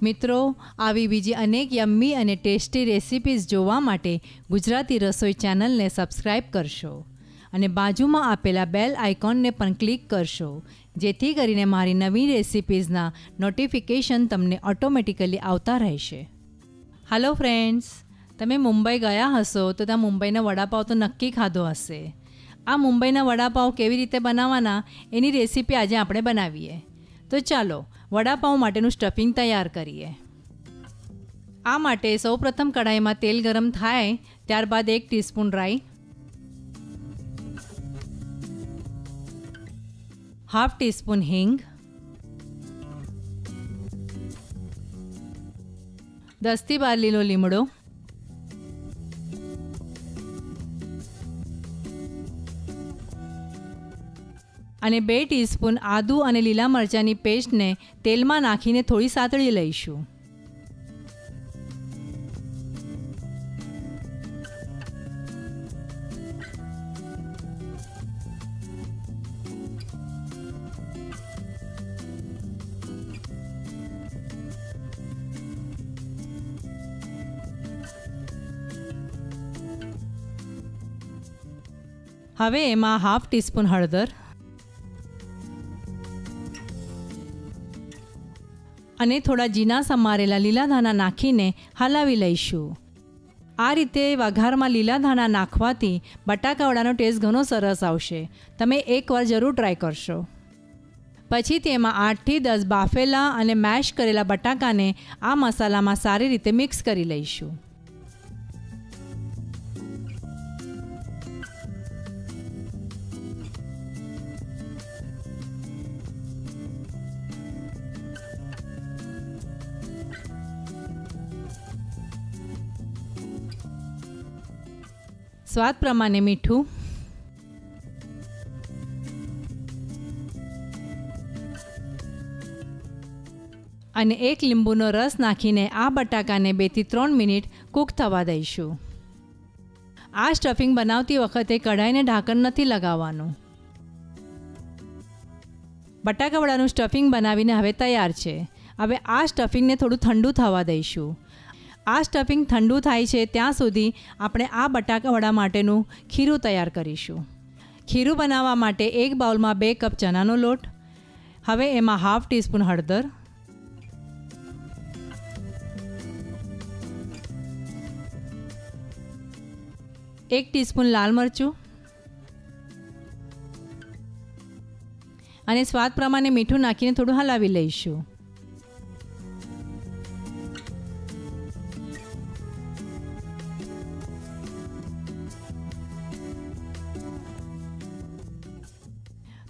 મિત્રો, આવી બીજી અનેક યમ્મી અને ટેસ્ટી રેસિપીઝ જોવા માટે ગુજરાતી રસોઈ ચેનલને સબસ્ક્રાઈબ કરશો અને બાજુમાં આપેલા બેલ આઇકોનને પણ ક્લિક કરશો, જેથી કરીને મારી નવી રેસિપીઝના નોટિફિકેશન તમને ઓટોમેટિકલી આવતા રહેશે. હાલો ફ્રેન્ડ્સ, તમે મુંબઈ ગયા હશો તો ત્યાં મુંબઈના વડાપાવ તો નક્કી ખાધો હશે. આ મુંબઈના વડાપાવ કેવી રીતે બનાવવાના એની રેસીપી આજે આપણે બનાવીએ. તો ચાલો વડાપાવ માટેનું સ્ટફિંગ તૈયાર કરીએ. આ માટે સૌપ્રથમ કઢાઈમાં તેલ ગરમ થાય ત્યારબાદ 1 ટીસ્પૂન રાઈ, 1/2 ટીસ્પૂન હિંગ, 10 થી 12 લીલો લીમડો, અને 2 ટીસ્પૂન આદુ અને લીલા મરચાંની પેસ્ટને તેલમાં નાખીને થોડી સાતળી લઈશું. હવે એમાં 1/2 ટીસ્પૂન હળદર અને થોડા ઝીણા સમારેલા લીલા ધાણા નાખીને હલાવી લઈશું. આ રીતે વઘારમાં લીલા ધાણા નાખવાથી બટાકાવડાનો ટેસ્ટ ઘણો સરસ આવશે. તમે એકવાર જરૂર ટ્રાય કરશો. પછી તેમાં 8 થી 10 બાફેલા અને મેશ કરેલા બટાકાને આ મસાલામાં સારી રીતે મિક્સ કરી લઈશું. સ્વાદ પ્રમાણે મીઠું, અને 1 લીંબુનો રસ નાખીને આ બટાકાને 2 થી 3 મિનિટ કૂક થવા દઈશું. આ સ્ટફિંગ બનાવતી વખતે કઢાઈને ઢાંકણ નથી લગાવવાનું. બટાકાવડાનું સ્ટફિંગ બનાવીને હવે તૈયાર છે. હવે આ સ્ટફિંગને થોડું ઠંડુ થવા દઈશું. આ સ્ટફિંગ ઠંડુ થાય છે ત્યાં સુધી આપણે આ બટાકાવડા માટેનું ખીરું તૈયાર કરીશું. ખીરું બનાવવા માટે એક બાઉલમાં 2 કપ ચણાનો લોટ, હવે એમાં 1/2 ટીસ્પૂન હળદર, 1 ટીસ્પૂન લાલ મરચું અને સ્વાદ પ્રમાણે મીઠું નાખીને થોડું હલાવી લઈશું.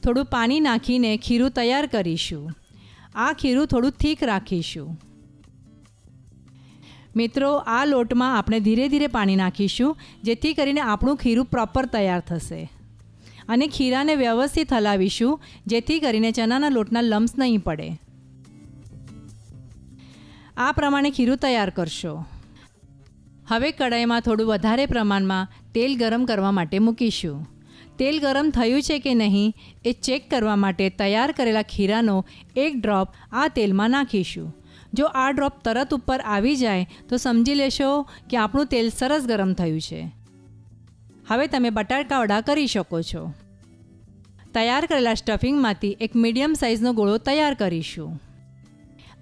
થોડું પાણી નાખીને ખીરું તૈયાર કરીશું. આ ખીરું થોડું થીક રાખીશું. મિત્રો, આ લોટમાં આપણે ધીરે ધીરે પાણી નાખીશું, જેથી કરીને આપણું ખીરું પ્રોપર તૈયાર થશે. અને ખીરાને વ્યવસ્થિત હલાવીશું, જેથી કરીને ચણાના લોટના લમ્સ નહીં પડે. આ પ્રમાણે ખીરું તૈયાર કરશો. હવે કઢાઈમાં થોડું વધારે પ્રમાણમાં તેલ ગરમ કરવા માટે મૂકીશું. તેલ ગરમ થયું છે કે નહીં એ ચેક કરવા માટે તૈયાર કરેલા ખીરાનો 1 ડ્રોપ આ તેલમાં નાખીશું. જો આ ડ્રોપ તરત ઉપર આવી જાય તો સમજી લેશો કે આપણું તેલ સરસ ગરમ થયું છે. હવે તમે બટાકાવડા કરી શકો છો. તૈયાર કરેલા સ્ટફિંગમાંથી એક મીડિયમ સાઇઝનો ગોળો તૈયાર કરીશું.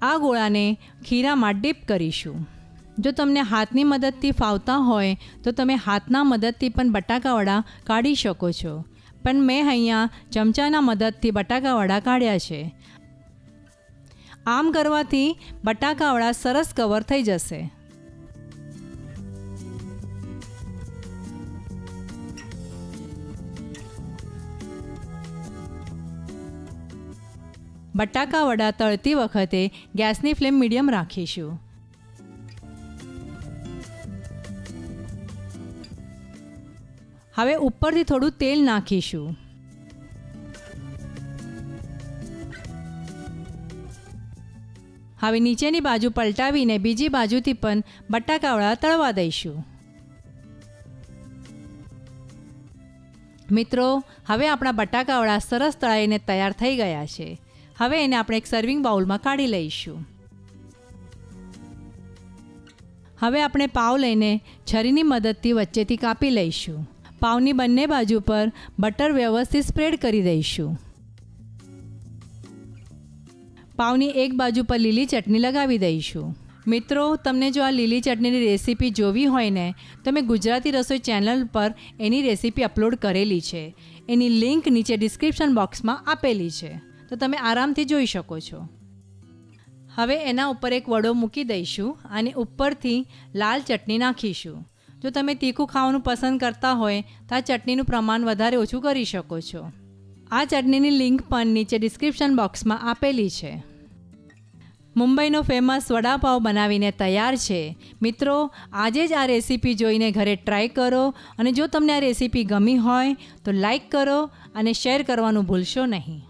આ ગોળાને ખીરામાં ડીપ કરીશું. જો તમને હાથની મદદથી ફાવતા હોય તો તમે હાથના મદદથી પણ બટાકાવડા કાઢી શકો છો, પણ મેં અહીંયા ચમચાના મદદથી બટાકાવડા કાઢ્યા છે. આમ કરવાથી બટાકાવડા સરસ કવર થઈ જશે. બટાકાવડા તળતી વખતે ગેસની ફ્લેમ મીડિયમ રાખીશું. હવે ઉપરથી થોડું તેલ નાખીશું. હવે નીચેની બાજુ પલટાવીને બીજી બાજુથી પણ બટાકાવડા તળવા દઈશું. મિત્રો, હવે આપણા બટાકાવડા સરસ તળાઈને તૈયાર થઈ ગયા છે. હવે એને આપણે એક સર્વિંગ બાઉલમાં કાઢી લઈશું. હવે આપણે પાવ લઈને છરીની મદદથી વચ્ચેથી કાપી લઈશું. પાવની બંને બાજુ પર બટર વ્યવસ્થિત સ્પ્રેડ કરી દઈશું. પાવની એક બાજુ પર લીલી ચટણી લગાવી દઈશું. મિત્રો, તમને જો આ લીલી ચટણીની રેસીપી જોવી હોય ને તો મેં ગુજરાતી રસોઈ ચેનલ પર એની રેસીપી અપલોડ કરેલી છે. એની લિંક નીચે ડિસ્ક્રિપ્શન બોક્સમાં આપેલી છે, તો તમે આરામથી જોઈ શકો છો. હવે એના ઉપર એક વડો મૂકી દઈશું અને ઉપરથી લાલ ચટણી નાખીશું. જો તમે તીખું ખાવાનું પસંદ કરતા હોય તો આ ચટણીનું પ્રમાણ વધારે ઓછું કરી શકો છો. આ ચટણીની લિંક પણ નીચે ડિસ્ક્રિપ્શન બોક્સમાં આપેલી છે. મુંબઈનો ફેમસ વડાપાવ બનાવીને તૈયાર છે. મિત્રો, આજે જ આ રેસીપી જોઈને ઘરે ટ્રાય કરો અને જો તમને આ રેસીપી ગમી હોય તો લાઈક કરો અને શેર કરવાનું ભૂલશો નહીં.